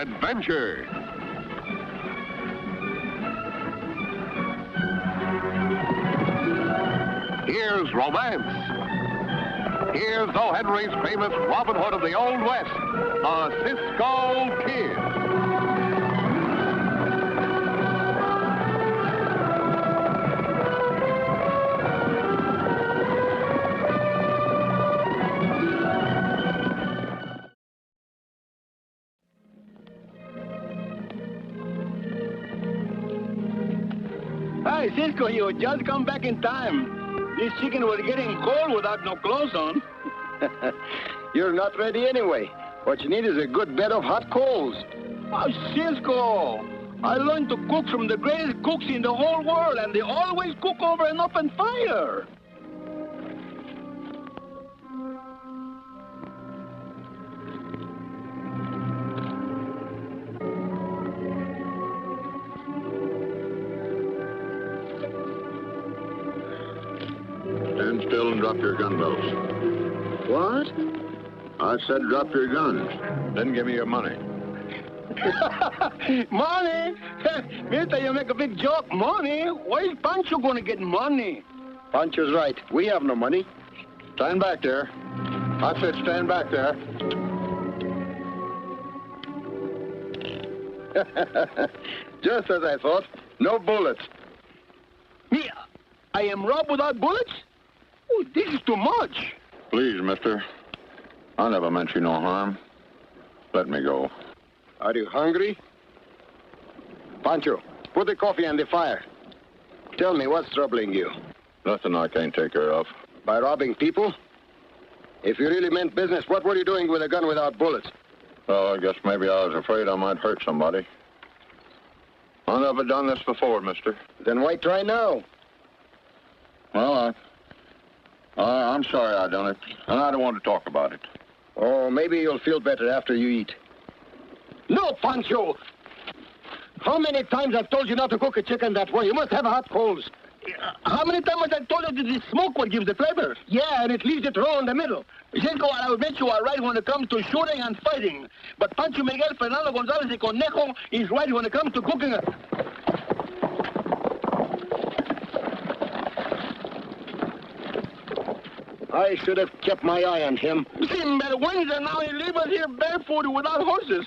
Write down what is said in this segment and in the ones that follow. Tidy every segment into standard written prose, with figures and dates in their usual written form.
adventure. Here's romance. Here's O. Henry's famous Robin Hood of the Old West, a Cisco Kid. Hi, Cisco, you just come back in time. This chicken was getting cold without no clothes on. You're not ready anyway. What you need is a good bed of hot coals. Oh, Cisco, I learned to cook from the greatest cooks in the whole world, and they always cook over an open fire. Stand still and drop your gun belts. What? I said drop your guns. Then give me your money. Money? Mister, you make a big joke. Money? Where's Pancho going to get money? Pancho's right. We have no money. Stand back there. I said stand back there. Just as I thought. No bullets. Me, I am robbed without bullets? Oh, this is too much. Please, mister. I never meant you no harm. Let me go. Are you hungry? Pancho, put the coffee on the fire. Tell me, what's troubling you? Nothing I can't take care of. By robbing people? If you really meant business, what were you doing with a gun without bullets? Well, I guess maybe I was afraid I might hurt somebody. I've never done this before, mister. Then why try now? Well, I'm sorry I done it, and I don't want to talk about it. Oh, maybe you'll feel better after you eat. No, Pancho! How many times I've told you not to cook a chicken that way? You must have hot coals. How many times have I told you that the smoke what gives the flavor? Yeah, and it leaves it raw in the middle. Cisco, I admit you are right when it comes to shooting and fighting. But Pancho Miguel Fernando Gonzalez y Conejo is right when it comes to cooking. I should have kept my eye on him. Sinvergüenza, now he leave us here barefoot without horses.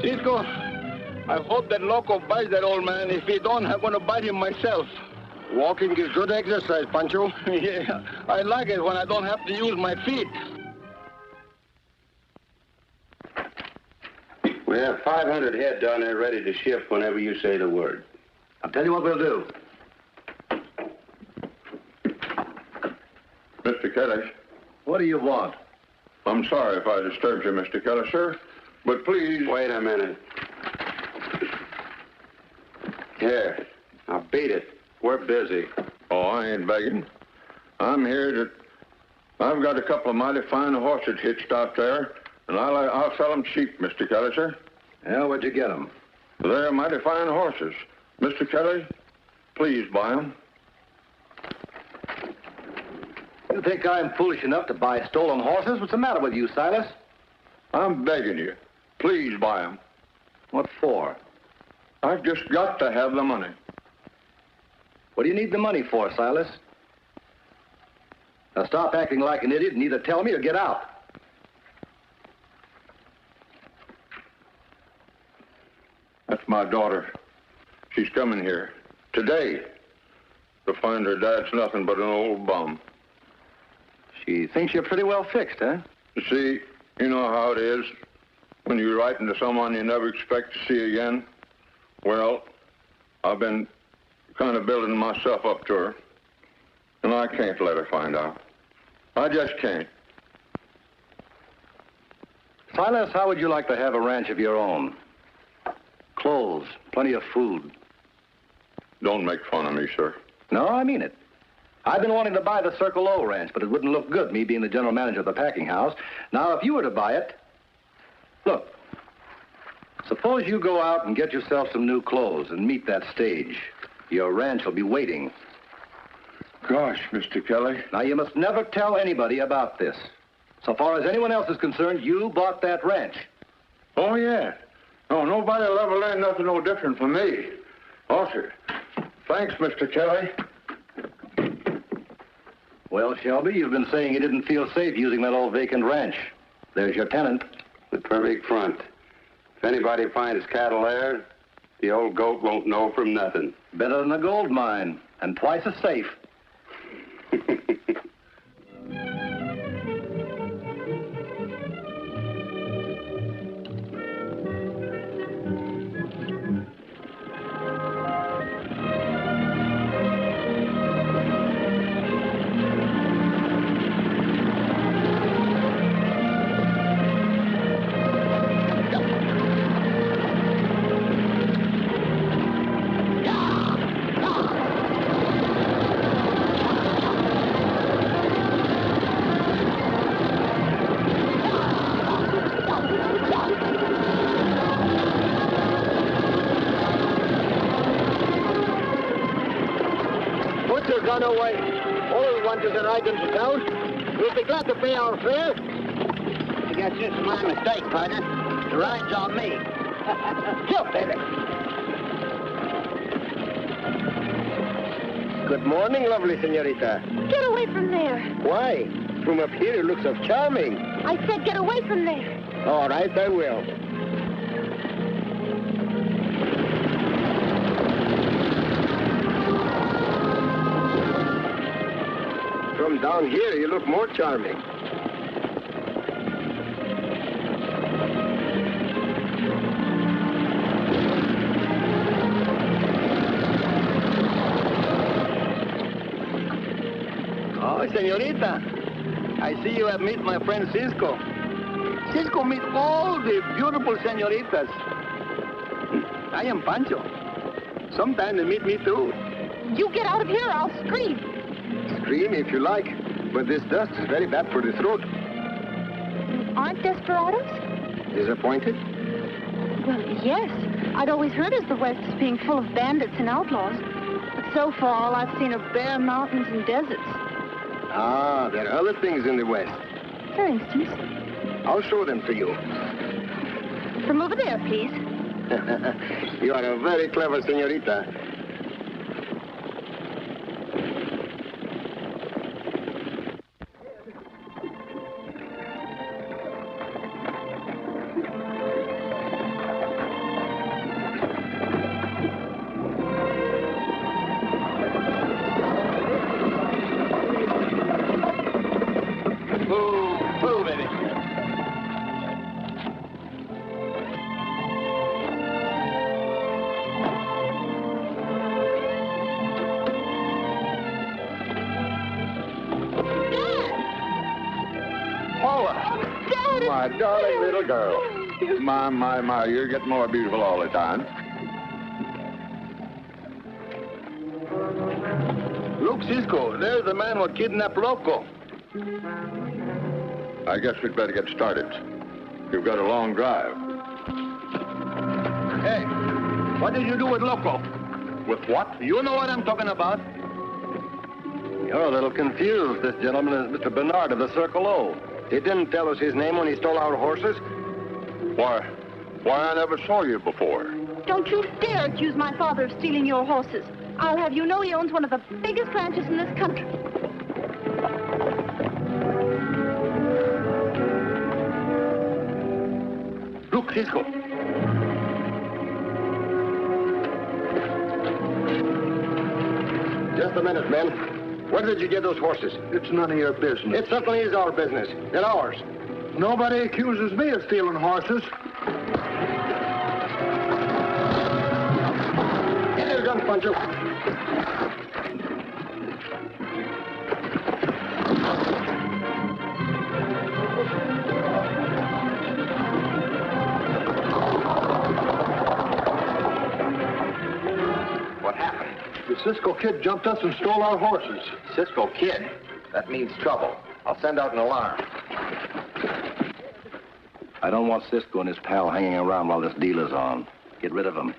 Cisco, I hope that loco bites that old man. If he don't, I'm going to bite him myself. Walking is good exercise, Pancho. Yeah, I like it when I don't have to use my feet. We have 500 head down there ready to ship whenever you say the word. I'll tell you what we'll do. Mr. Kelly. What do you want? I'm sorry if I disturbed you, Mr. Kelly, sir. But please... Wait a minute. Here, now beat it. We're busy. Oh, I ain't begging. I'm here to... I've got a couple of mighty fine horses hitched out there, and I'll sell them cheap, Mr. Kelly, sir. Yeah, where'd you get them? They're mighty fine horses. Mr. Kelly, please buy them. You think I'm foolish enough to buy stolen horses? What's the matter with you, Silas? I'm begging you. Please buy them. What for? I've just got to have the money. What do you need the money for, Silas? Now stop acting like an idiot and either tell me or get out. That's my daughter. She's coming here today to find her dad's nothing but an old bum. She thinks you're pretty well fixed, huh? You see, you know how it is when you're writing to someone you never expect to see again. Well, I've been kind of building myself up to her, and I can't let her find out. I just can't. Silas, how would you like to have a ranch of your own? Clothes, plenty of food. Don't make fun of me, sir. No, I mean it. I've been wanting to buy the Circle O ranch, but it wouldn't look good, me being the general manager of the packing house. Now, if you were to buy it, look, suppose you go out and get yourself some new clothes and meet that stage. Your ranch will be waiting. Gosh, Mr. Kelly. Now, you must never tell anybody about this. So far as anyone else is concerned, you bought that ranch. Oh, yeah. No, nobody will ever learn nothing no different from me. Oh, sir. Thanks, Mr. Kelly. Well, Shelby, you've been saying you didn't feel safe using that old vacant ranch. There's your tenant. The perfect front. If anybody finds cattle there, the old goat won't know from nothing. Better than a gold mine, and twice as safe. Run away. All we want is a ride into town. We'll be glad to pay our fare. I guess this is my mistake, partner. The ride's on me. Jump, baby. Good morning, lovely senorita. Get away from there. Why? From up here, it looks so charming. I said get away from there. All right, I will. From down here, you look more charming. Oh, senorita. I see you have met my friend Cisco. Cisco meet all the beautiful senoritas. I am Pancho. Sometime they meet me too. You get out of here, I'll scream. Scream if you like, but this dust is very bad for the throat. Aren't desperados? Disappointed? Well, yes. I'd always heard of the West as being full of bandits and outlaws. But so far, all I've seen are bare mountains and deserts. Ah, there are other things in the West. For instance? I'll show them to you. From over there, please. You are a very clever senorita. My darling little girl. My, you're getting more beautiful all the time. Look, Cisco, there's the man who kidnapped Loco. I guess we'd better get started. You've got a long drive. Hey, what did you do with Loco? With what? You know what I'm talking about. You're a little confused. This gentleman is Mr. Bernard of the Circle O. He didn't tell us his name when he stole our horses? Why, I never saw you before. Don't you dare accuse my father of stealing your horses. I'll have you know he owns one of the biggest ranches in this country. Look, Cisco. Just a minute, men. Where did you get those horses? It's none of your business. It certainly is our business. They're ours. Nobody accuses me of stealing horses. Get your gun, Pancho. What happened? The Cisco Kid jumped us and stole our horses. Cisco Kid? That means trouble. I'll send out an alarm. I don't want Cisco and his pal hanging around while this deal is on. Get rid of them.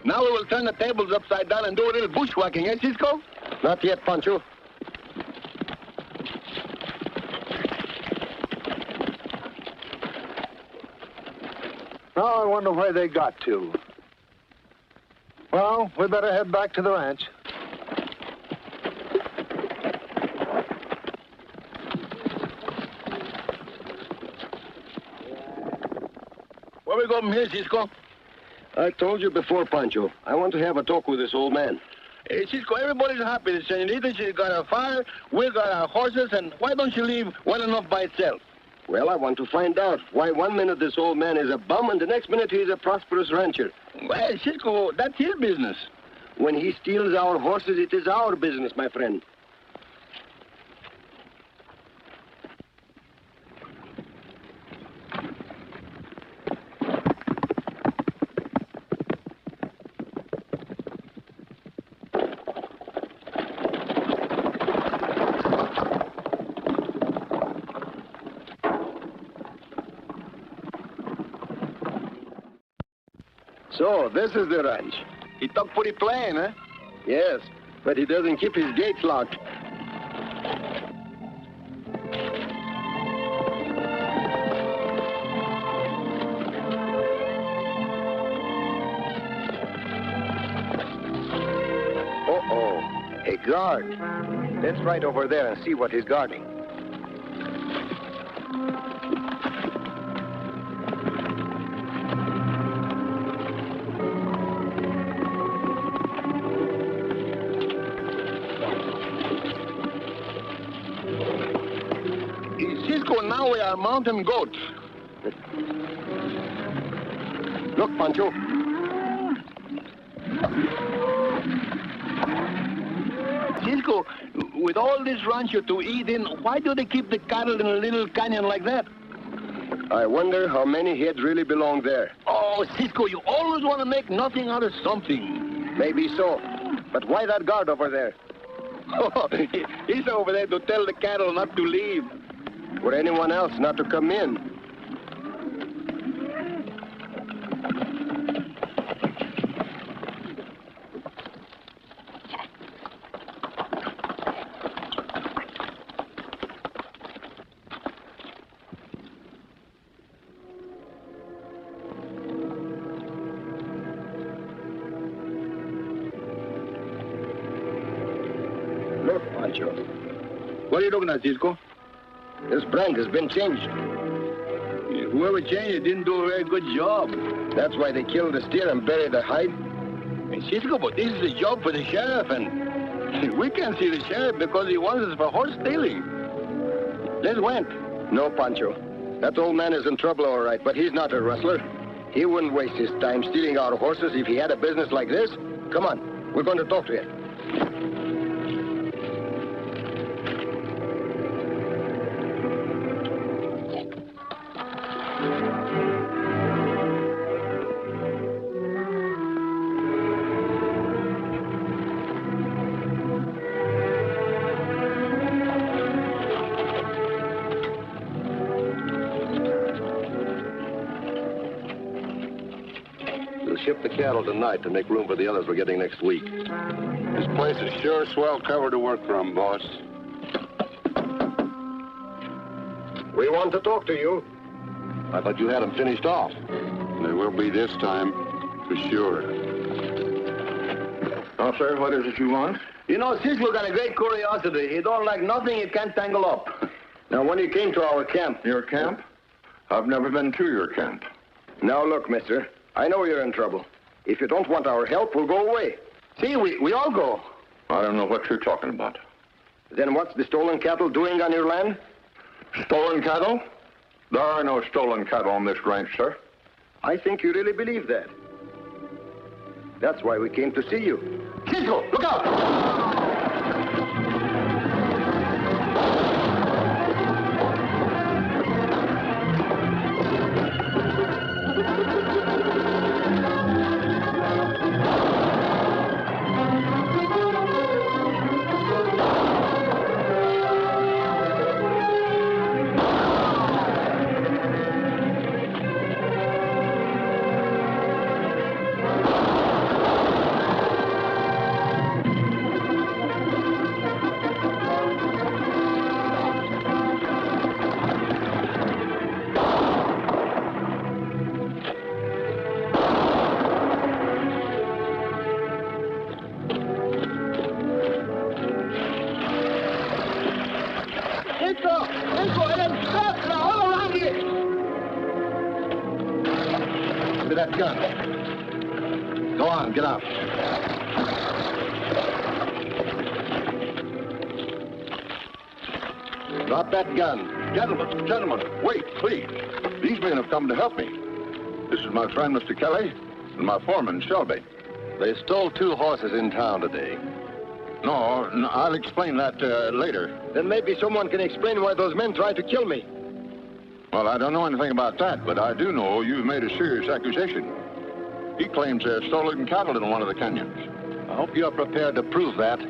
Now we will turn the tables upside down and do a little bushwhacking, eh, Cisco? Not yet, Pancho. Now I wonder where they got to. Well, we better head back to the ranch. Where we go from here, Cisco? I told you before, Pancho. I want to have a talk with this old man. Hey, Cisco, everybody's happy. The senorita, she got a fire, we got our horses, and why don't you leave well enough by itself? Well, I want to find out why one minute this old man is a bum and the next minute he's a prosperous rancher. Well, Cisco, that's his business. When he steals our horses, it is our business, my friend. So, this is the ranch. He talk pretty plain, huh? Yes, but he doesn't keep his gates locked. Uh-oh, a guard. Let's ride over there and see what he's guarding. Cisco, now we are mountain goats. Look, Pancho. Cisco, with all this rancho to eat in, why do they keep the cattle in a little canyon like that? I wonder how many heads really belong there. Oh, Cisco, you always want to make nothing out of something. Maybe so. But why that guard over there? Oh, he's over there to tell the cattle not to leave. Or anyone else not to come in. Look, Pancho. What are you looking at, Cisco? This brand has been changed. Whoever changed it didn't do a very good job. That's why they killed the steer and buried the hide. Hey, Cisco, but this is a job for the sheriff, and we can't see the sheriff because he wants us for horse stealing. Let's went. No, Pancho. That old man is in trouble, all right, but he's not a rustler. He wouldn't waste his time stealing our horses if he had a business like this. Come on, we're going to talk to him. We'll ship the cattle tonight to make room for the others we're getting next week. This place is sure swell cover to work from, boss. We want to talk to you. I thought you had them finished off. There will be this time, for sure. Now, sir, what is it you want? You know, Cisco got a great curiosity. He don't like nothing he can't tangle up. Now, when you came to our camp... Your camp? I've never been to your camp. Now, look, mister. I know you're in trouble. If you don't want our help, we'll go away. See, we all go. I don't know what you're talking about. Then what's the stolen cattle doing on your land? Stolen cattle? There are no stolen cattle on this ranch, sir. I think you really believe that. That's why we came to see you. Cisco, look out! That gun. Go on, get out. Drop that gun. Gentlemen, wait, please. These men have come to help me. This is my friend, Mr. Kelly, and my foreman, Shelby. They stole 2 horses in town today. No, I'll explain that later. Then maybe someone can explain why those men tried to kill me. Well, I don't know anything about that, but I do know you've made a serious accusation. He claims there's stolen cattle in one of the canyons. I hope you're prepared to prove that.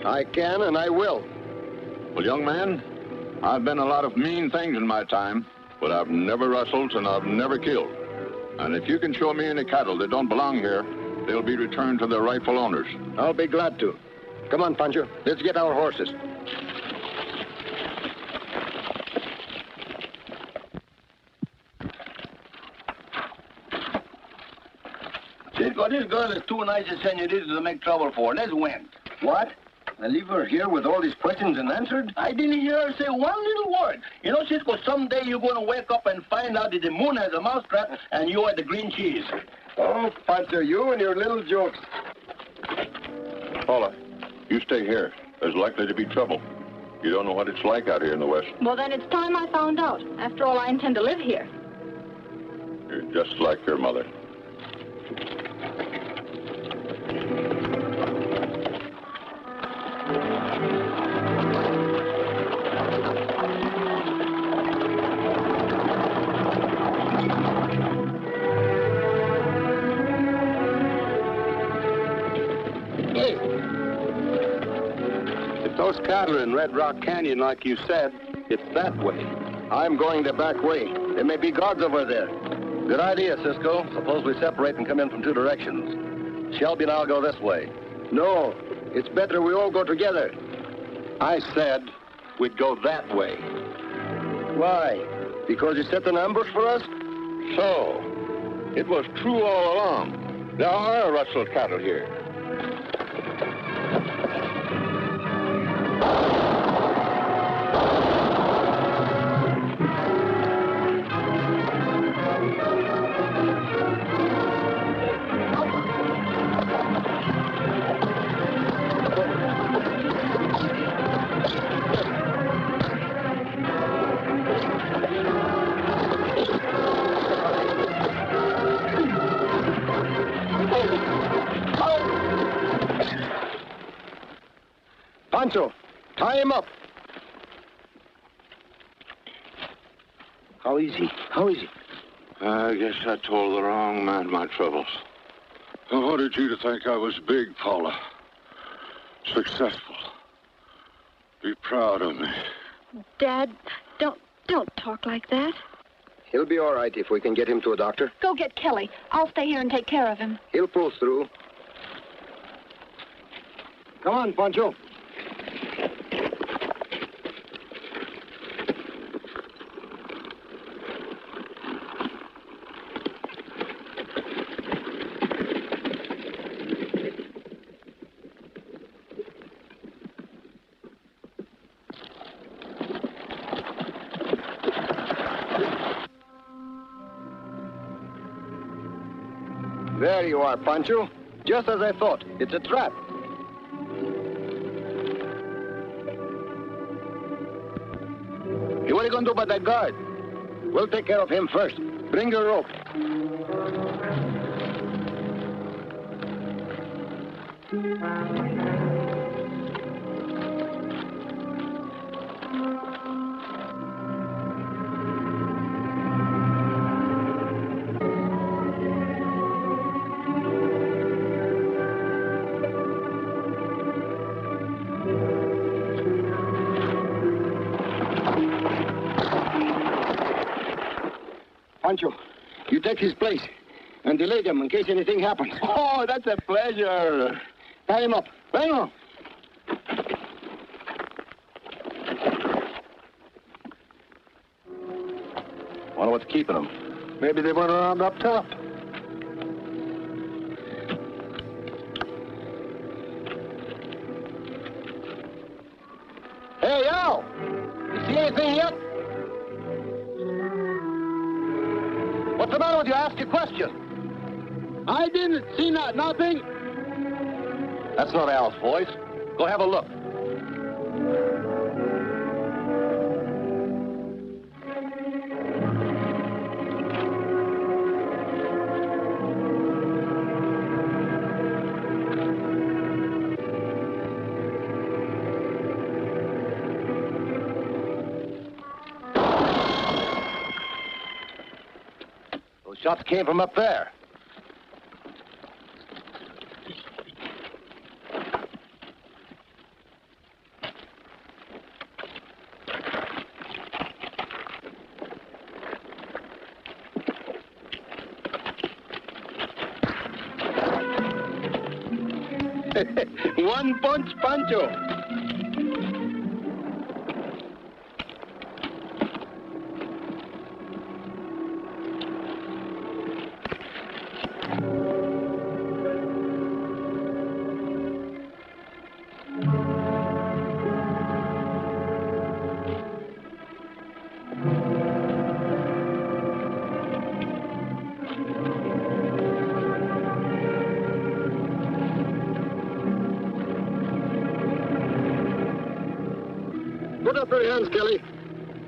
I can and I will. Well, young man, I've been a lot of mean things in my time, but I've never rustled and I've never killed. And if you can show me any cattle that don't belong here, they'll be returned to their rightful owners. I'll be glad to. Come on, Pancho. Let's get our horses. Cisco, this girl is too nice a senorita to make trouble for. Let's win. What? I leave her here with all these questions unanswered? I didn't hear her say one little word. You know, Cisco, someday you're going to wake up and find out that the moon has a mousetrap and you are the green cheese. Oh, Pancho, you and your little jokes. Paula, you stay here. There's likely to be trouble. You don't know what it's like out here in the West. Well, then it's time I found out. After all, I intend to live here. You're just like your mother. If those cattle are in Red Rock Canyon, like you said, it's that way. I'm going the back way. There may be guards over there. Good idea, Cisco. Suppose we separate and come in from 2 directions. Shelby and I'll go this way. No, it's better we all go together. I said we'd go that way. Why? Because you set an ambush for us? So, it was true all along. There are rustled cattle here. Pancho, tie him up. How is he? How is he? I guess I told the wrong man my troubles. I wanted you to think I was big, Paula. Successful. Be proud of me. Dad, don't talk like that. He'll be all right if we can get him to a doctor. Go get Kelly. I'll stay here and take care of him. He'll pull through. Come on, Pancho. There you are, Pancho. Just as I thought. It's a trap. Hey, what are you going to do about that guard? We'll take care of him first. Bring your rope. Pancho, you take his place and delay them in case anything happens. Oh, that's a pleasure. Tie him up. Right on. Wonder what's keeping them. Maybe they went around up top. Hey, Al! You see anything yet? What's the matter with you? Ask a question. I didn't see nothing. That's not Al's voice. Go have a look. Those shots came from up there. One punch, Pancho. Put up your hands, Kelly.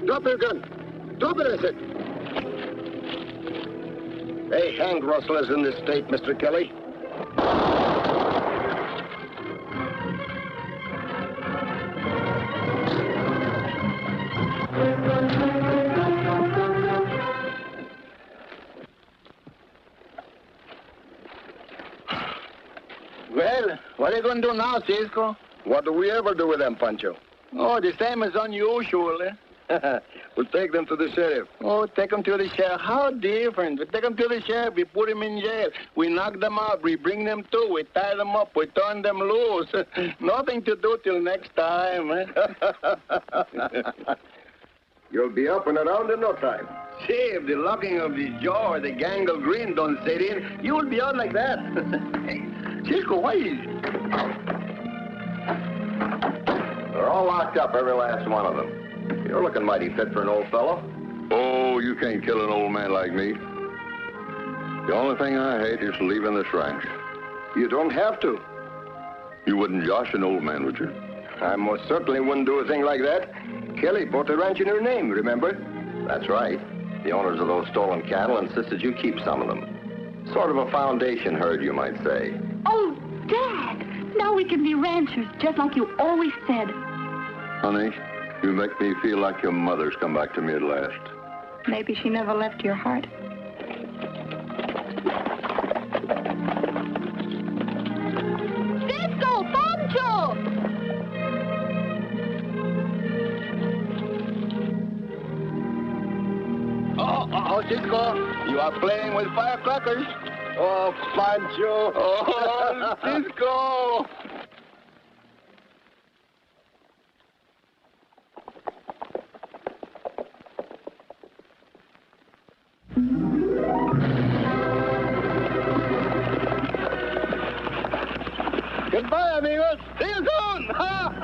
Drop your gun. Drop it, I said. They hang rustlers in this state, Mr. Kelly. Well, what are you going to do now, Cisco? What do we ever do with them, Pancho? Oh, the same as unusual, eh? We'll take them to the sheriff. Oh, take them to the sheriff. How different. We take them to the sheriff. We put them in jail. We knock them out. We bring them to. We tie them up. We turn them loose. Nothing to do till next time, eh? You'll be up and around in no time. See, if the locking of the jaw or the gangrene don't set in, you will be out like that. Hey, Cisco, why is... They're all locked up, every last one of them. You're looking mighty fit for an old fellow. Oh, you can't kill an old man like me. The only thing I hate is leaving this ranch. You don't have to. You wouldn't josh an old man, would you? I most certainly wouldn't do a thing like that. Kelly bought the ranch in her name, remember? That's right. The owners of those stolen cattle insisted you keep some of them. Sort of a foundation herd, you might say. Oh, Dad! Now we can be ranchers, just like you always said. Honey, you make me feel like your mother's come back to me at last. Maybe she never left your heart. Cisco! Pancho! Oh, You are playing with firecrackers. Oh, Pancho. Oh, Cisco. Goodbye, amigos. See you soon. Ha!